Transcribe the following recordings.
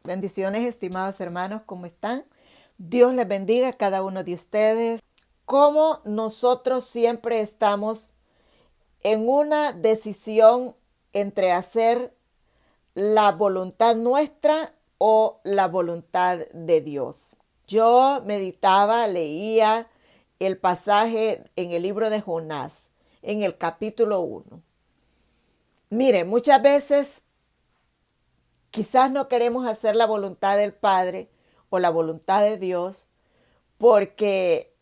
Bendiciones, estimados hermanos, ¿cómo están? Dios les bendiga a cada uno de ustedes. Como nosotros siempre estamos en una decisión entre hacer la voluntad nuestra o la voluntad de Dios. Yo meditaba, leía el pasaje en el libro de Jonás, en el capítulo 1. Mire, muchas veces quizás no queremos hacer la voluntad del Padre o la voluntad de Dios porque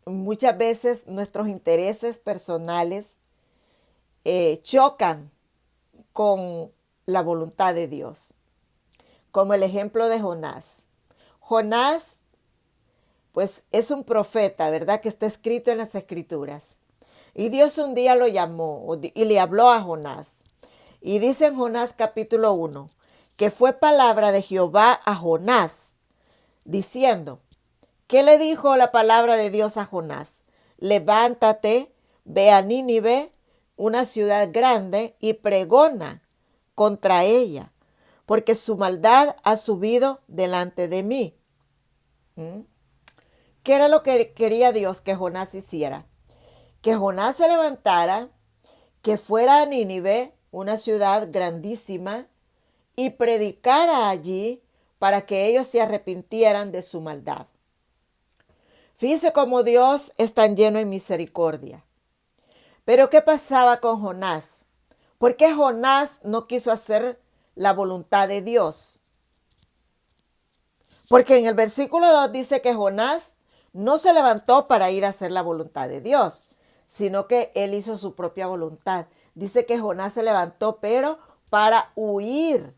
muchas veces nuestros intereses personales chocan con la voluntad de Dios. Como el ejemplo de Jonás. Jonás, pues es un profeta, ¿verdad? Que está escrito en las Escrituras. Y Dios un día lo llamó y le habló a Jonás. Y dice en Jonás capítulo 1, que fue palabra de Jehová a Jonás, diciendo, ¿qué le dijo la palabra de Dios a Jonás? Levántate, ve a Nínive, una ciudad grande, y pregona contra ella, porque su maldad ha subido delante de mí. ¿Qué era lo que quería Dios que Jonás hiciera? Que Jonás se levantara, que fuera a Nínive, una ciudad grandísima, y predicara allí para que ellos se arrepintieran de su maldad. Fíjese cómo Dios es tan lleno de misericordia. Pero ¿qué pasaba con Jonás? ¿Por qué Jonás no quiso hacer la voluntad de Dios? Porque en el versículo 2 dice que Jonás no se levantó para ir a hacer la voluntad de Dios, sino que él hizo su propia voluntad. Dice que Jonás se levantó, pero para huir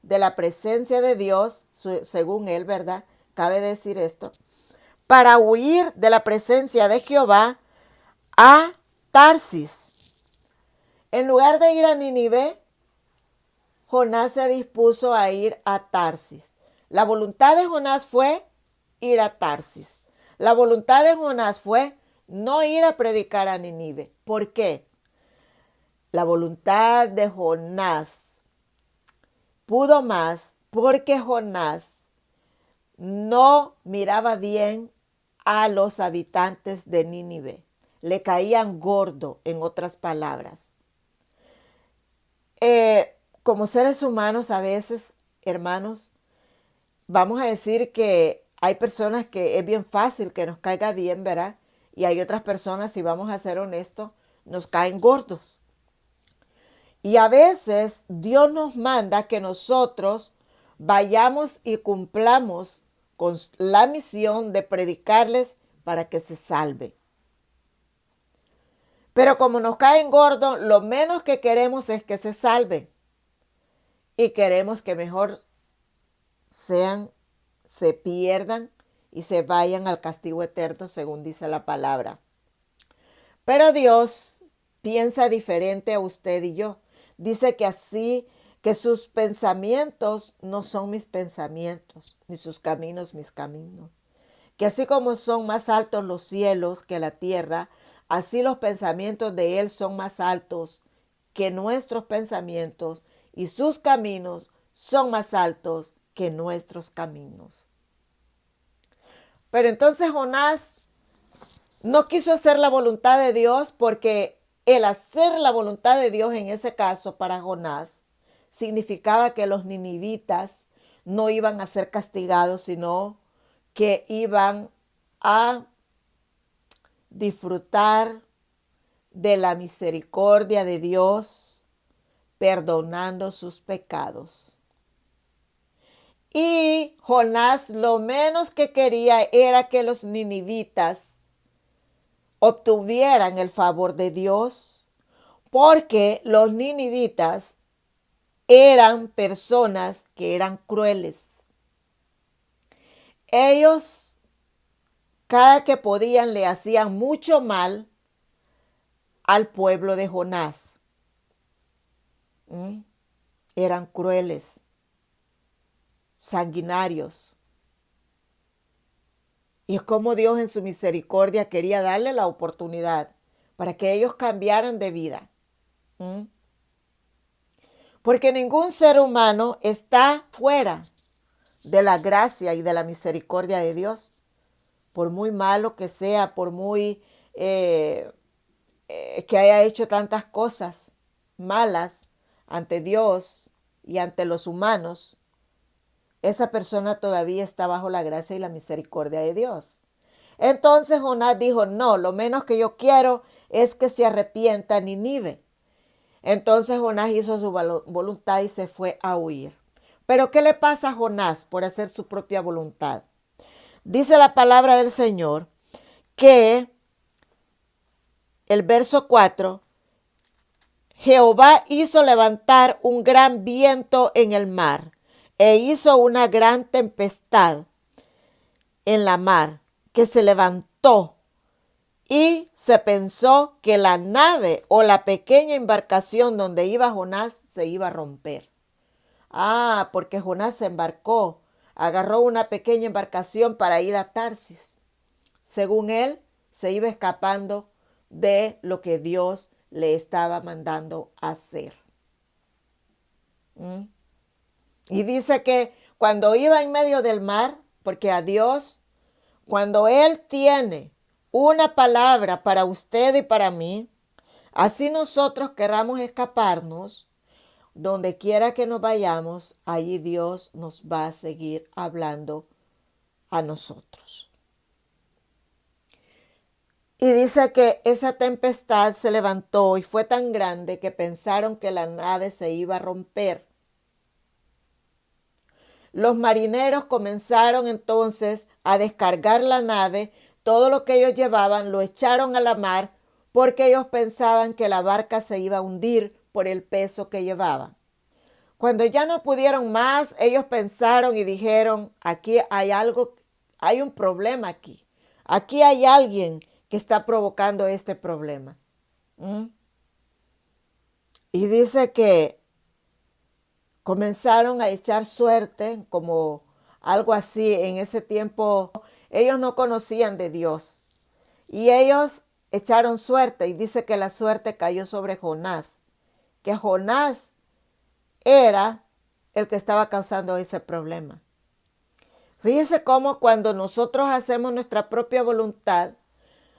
de la presencia de Dios, según él, ¿verdad? Cabe decir esto. Para huir de la presencia de Jehová a Tarsis. En lugar de ir a Nínive, Jonás se dispuso a ir a Tarsis. La voluntad de Jonás fue ir a Tarsis. La voluntad de Jonás fue no ir a predicar a Nínive. ¿Por qué? La voluntad de Jonás pudo más porque Jonás no miraba bien a los habitantes de Nínive. Le caían gordo, en otras palabras. Como seres humanos a veces, hermanos, vamos a decir que hay personas que es bien fácil que nos caiga bien, ¿verdad? Y hay otras personas, si vamos a ser honestos, nos caen gordos. Y a veces Dios nos manda que nosotros vayamos y cumplamos con la misión de predicarles para que se salven. Pero como nos caen gordos, lo menos que queremos es que se salven. Y queremos que mejor se pierdan y se vayan al castigo eterno, según dice la palabra. Pero Dios piensa diferente a usted y yo. Dice que así, que sus pensamientos no son mis pensamientos, ni sus caminos mis caminos. Que así como son más altos los cielos que la tierra, así los pensamientos de Él son más altos que nuestros pensamientos y sus caminos son más altos que nuestros caminos. Pero entonces Jonás no quiso hacer la voluntad de Dios porque el hacer la voluntad de Dios en ese caso para Jonás significaba que los ninivitas no iban a ser castigados, sino que iban a disfrutar de la misericordia de Dios, perdonando sus pecados. Y Jonás lo menos que quería era que los ninivitas obtuvieran el favor de Dios, porque los ninivitas eran personas que eran crueles. Ellos, cada que podían, le hacían mucho mal al pueblo de Jonás. Eran crueles, sanguinarios. Y es como Dios en su misericordia quería darle la oportunidad para que ellos cambiaran de vida. Porque ningún ser humano está fuera de la gracia y de la misericordia de Dios. Por muy malo que sea, por muy que haya hecho tantas cosas malas ante Dios y ante los humanos, esa persona todavía está bajo la gracia y la misericordia de Dios. Entonces Jonás dijo, no, lo menos que yo quiero es que se arrepienta Nínive. Entonces Jonás hizo su voluntad y se fue a huir. Pero ¿qué le pasa a Jonás por hacer su propia voluntad? Dice la palabra del Señor que el verso 4, Jehová hizo levantar un gran viento en el mar e hizo una gran tempestad en la mar que se levantó y se pensó que la nave o la pequeña embarcación donde iba Jonás se iba a romper. Ah, porque Jonás se embarcó, agarró una pequeña embarcación para ir a Tarsis. Según él, se iba escapando de lo que Dios le estaba mandando hacer. Y dice que cuando iba en medio del mar, porque a Dios, cuando Él tiene una palabra para usted y para mí, así nosotros queramos escaparnos, donde quiera que nos vayamos, allí Dios nos va a seguir hablando a nosotros. Y dice que esa tempestad se levantó y fue tan grande que pensaron que la nave se iba a romper. Los marineros comenzaron entonces a descargar la nave, todo lo que ellos llevaban lo echaron a la mar porque ellos pensaban que la barca se iba a hundir por el peso que llevaba. Cuando ya no pudieron más, ellos pensaron y dijeron, aquí hay algo, hay un problema aquí. Aquí hay alguien que está provocando este problema. Y dice que comenzaron a echar suerte, como algo así. En ese tiempo ellos no conocían de Dios. Y ellos echaron suerte y dice que la suerte cayó sobre Jonás. Que Jonás era el que estaba causando ese problema. Fíjese cómo cuando nosotros hacemos nuestra propia voluntad,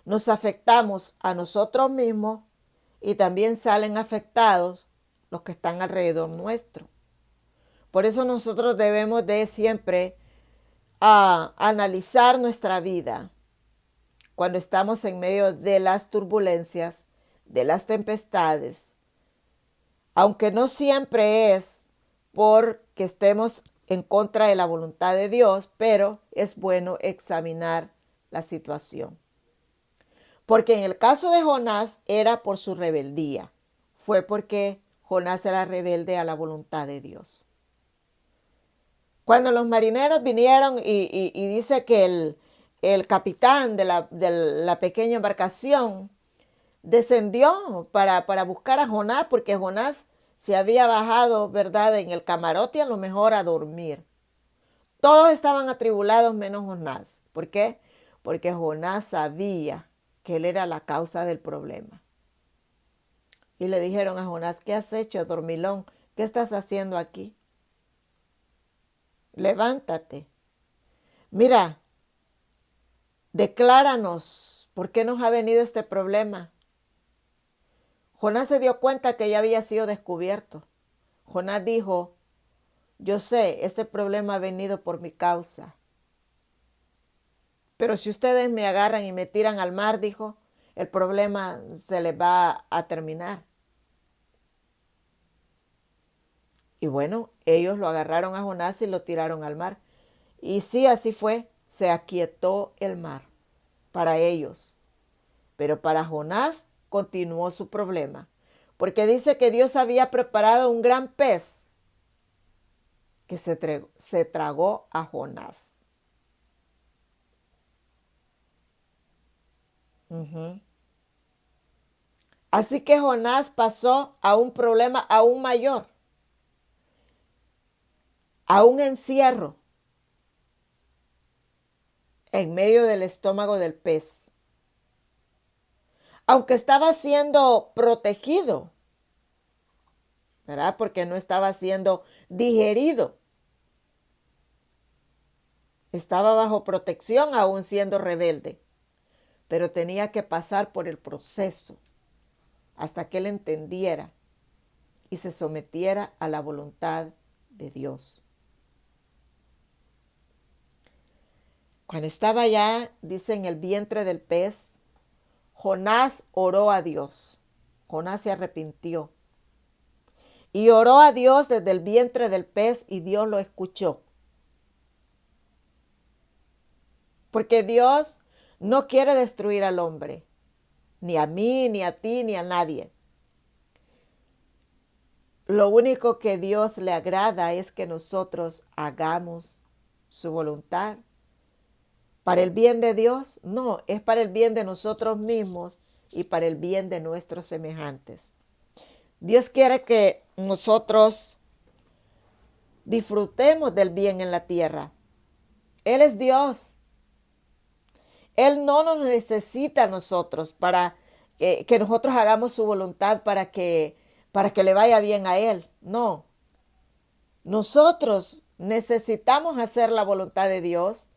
nos afectamos a nosotros mismos y también salen afectados los que están alrededor nuestro. Por eso nosotros debemos de siempre analizar nuestra vida cuando estamos en medio de las turbulencias, de las tempestades, aunque no siempre es porque estemos en contra de la voluntad de Dios, pero es bueno examinar la situación. Porque en el caso de Jonás era por su rebeldía, fue porque Jonás era rebelde a la voluntad de Dios. Cuando los marineros vinieron y dice que el capitán de la pequeña embarcación descendió para buscar a Jonás, porque Jonás se había bajado, ¿verdad?, en el camarote a lo mejor a dormir. Todos estaban atribulados menos Jonás. ¿Por qué? Porque Jonás sabía que él era la causa del problema. Y le dijeron a Jonás, ¿qué has hecho, dormilón? ¿Qué estás haciendo aquí? Levántate. Mira, decláranos por qué nos ha venido este problema. Jonás se dio cuenta que ya había sido descubierto. Jonás dijo, yo sé, este problema ha venido por mi causa. Pero si ustedes me agarran y me tiran al mar, dijo, el problema se les va a terminar. Y bueno, ellos lo agarraron a Jonás y lo tiraron al mar. Y sí, así fue, se aquietó el mar para ellos. Pero para Jonás continuó su problema, porque dice que Dios había preparado un gran pez que se tragó a Jonás. Así que Jonás pasó a un problema aún mayor, a un encierro en medio del estómago del pez. Aunque estaba siendo protegido, ¿verdad? Porque no estaba siendo digerido. Estaba bajo protección aún siendo rebelde, pero tenía que pasar por el proceso hasta que él entendiera y se sometiera a la voluntad de Dios. Cuando estaba ya, dice, en el vientre del pez, Jonás oró a Dios. Jonás se arrepintió y oró a Dios desde el vientre del pez y Dios lo escuchó. Porque Dios no quiere destruir al hombre, ni a mí, ni a ti, ni a nadie. Lo único que Dios le agrada es que nosotros hagamos su voluntad. ¿Para el bien de Dios? No, es para el bien de nosotros mismos y para el bien de nuestros semejantes. Dios quiere que nosotros disfrutemos del bien en la tierra. Él es Dios. Él no nos necesita a nosotros para que nosotros hagamos su voluntad para que le vaya bien a Él. No. Nosotros necesitamos hacer la voluntad de Dios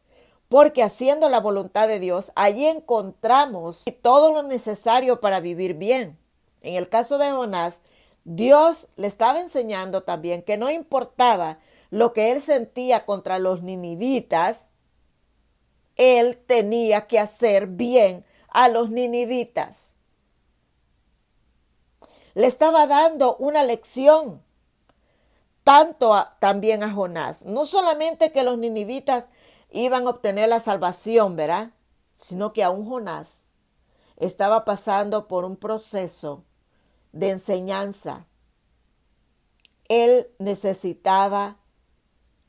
porque haciendo la voluntad de Dios, allí encontramos todo lo necesario para vivir bien. En el caso de Jonás, Dios le estaba enseñando también que no importaba lo que él sentía contra los ninivitas, él tenía que hacer bien a los ninivitas. Le estaba dando una lección también a Jonás. No solamente que los ninivitas iban a obtener la salvación, ¿verdad? Sino que aún Jonás estaba pasando por un proceso de enseñanza. Él necesitaba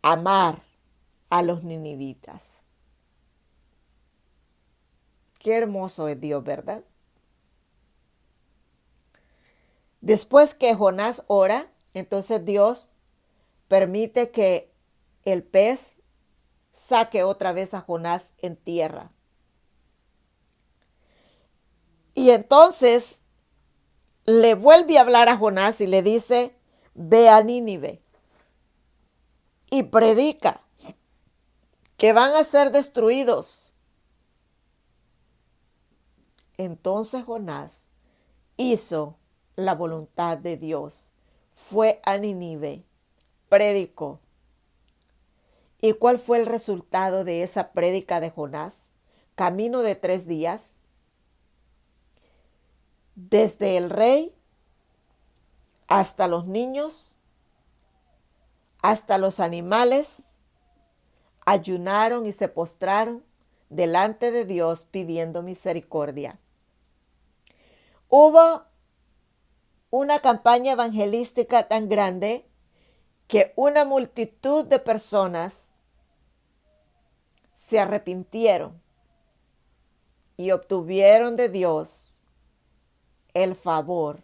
amar a los ninivitas. Qué hermoso es Dios, ¿verdad? Después que Jonás ora, entonces Dios permite que el pez saque otra vez a Jonás en tierra. Y entonces le vuelve a hablar a Jonás y le dice, ve a Nínive y predica que van a ser destruidos. Entonces Jonás hizo la voluntad de Dios. Fue a Nínive, predicó. ¿Y cuál fue el resultado de esa prédica de Jonás? Camino de 3 días. Desde el rey hasta los niños, hasta los animales, ayunaron y se postraron delante de Dios pidiendo misericordia. Hubo una campaña evangelística tan grande que una multitud de personas se arrepintieron y obtuvieron de Dios el favor.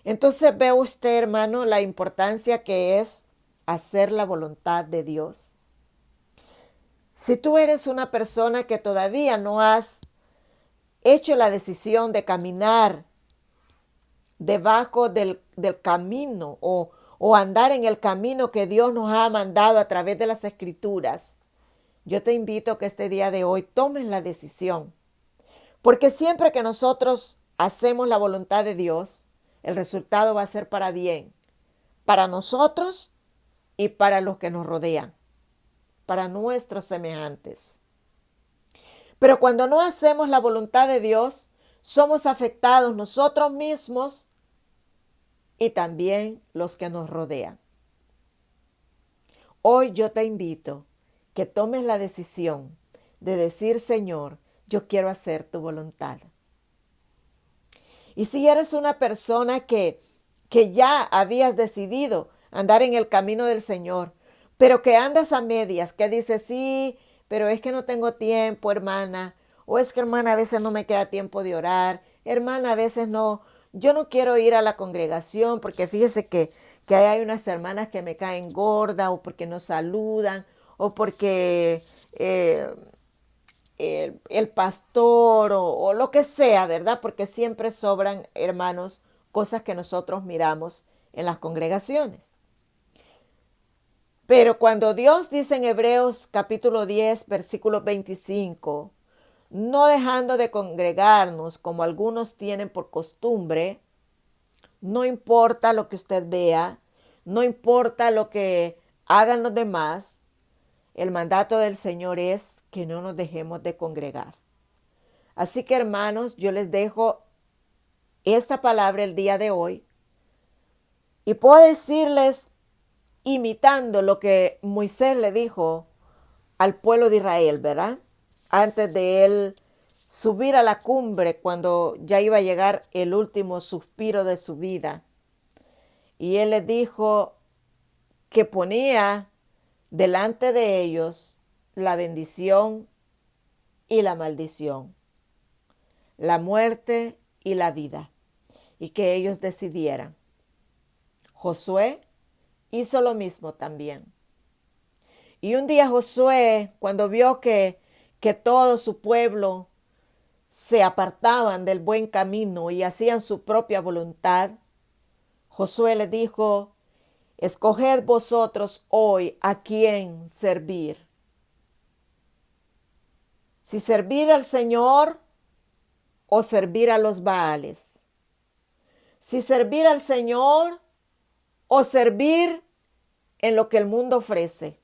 Entonces ve usted, hermano, la importancia que es hacer la voluntad de Dios. Si tú eres una persona que todavía no has hecho la decisión de caminar debajo del camino o andar en el camino que Dios nos ha mandado a través de las Escrituras, yo te invito a que este día de hoy tomes la decisión. Porque siempre que nosotros hacemos la voluntad de Dios, el resultado va a ser para bien, para nosotros y para los que nos rodean, para nuestros semejantes. Pero cuando no hacemos la voluntad de Dios, somos afectados nosotros mismos y también los que nos rodean. Hoy yo te invito que tomes la decisión de decir, Señor, yo quiero hacer tu voluntad. Y si eres una persona que ya habías decidido andar en el camino del Señor, pero que andas a medias, que dices, sí, pero es que no tengo tiempo, hermana, o es que, hermana, a veces no me queda tiempo de orar, hermana, a veces no, yo no quiero ir a la congregación porque fíjese que hay unas hermanas que me caen gordas o porque no saludan o porque el pastor o lo que sea, ¿verdad? Porque siempre sobran, hermanos, cosas que nosotros miramos en las congregaciones. Pero cuando Dios dice en Hebreos capítulo 10, versículo 25, no dejando de congregarnos como algunos tienen por costumbre, no importa lo que usted vea, no importa lo que hagan los demás, el mandato del Señor es que no nos dejemos de congregar. Así que, hermanos, yo les dejo esta palabra el día de hoy y puedo decirles, imitando lo que Moisés le dijo al pueblo de Israel, ¿verdad? Antes de él subir a la cumbre, cuando ya iba a llegar el último suspiro de su vida. Y él les dijo que ponía delante de ellos la bendición y la maldición, la muerte y la vida, y que ellos decidieran. Josué hizo lo mismo también. Y un día Josué, cuando vio que todo su pueblo se apartaban del buen camino y hacían su propia voluntad, Josué le dijo: escoged vosotros hoy a quién servir. Si servir al Señor o servir a los Baales. Si servir al Señor o servir en lo que el mundo ofrece.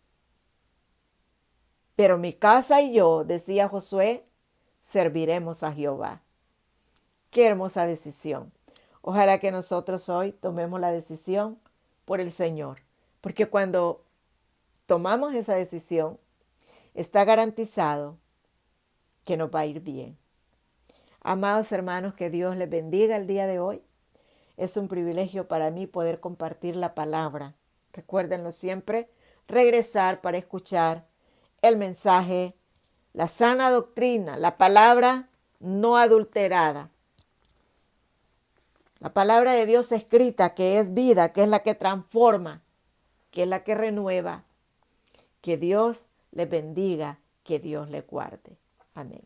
Pero mi casa y yo, decía Josué, serviremos a Jehová. Qué hermosa decisión. Ojalá que nosotros hoy tomemos la decisión por el Señor. Porque cuando tomamos esa decisión, está garantizado que nos va a ir bien. Amados hermanos, que Dios les bendiga el día de hoy. Es un privilegio para mí poder compartir la palabra. Recuérdenlo siempre, regresar para escuchar el mensaje, la sana doctrina, la palabra no adulterada. La palabra de Dios escrita, que es vida, que es la que transforma, que es la que renueva. Que Dios les bendiga, que Dios les guarde. Amén.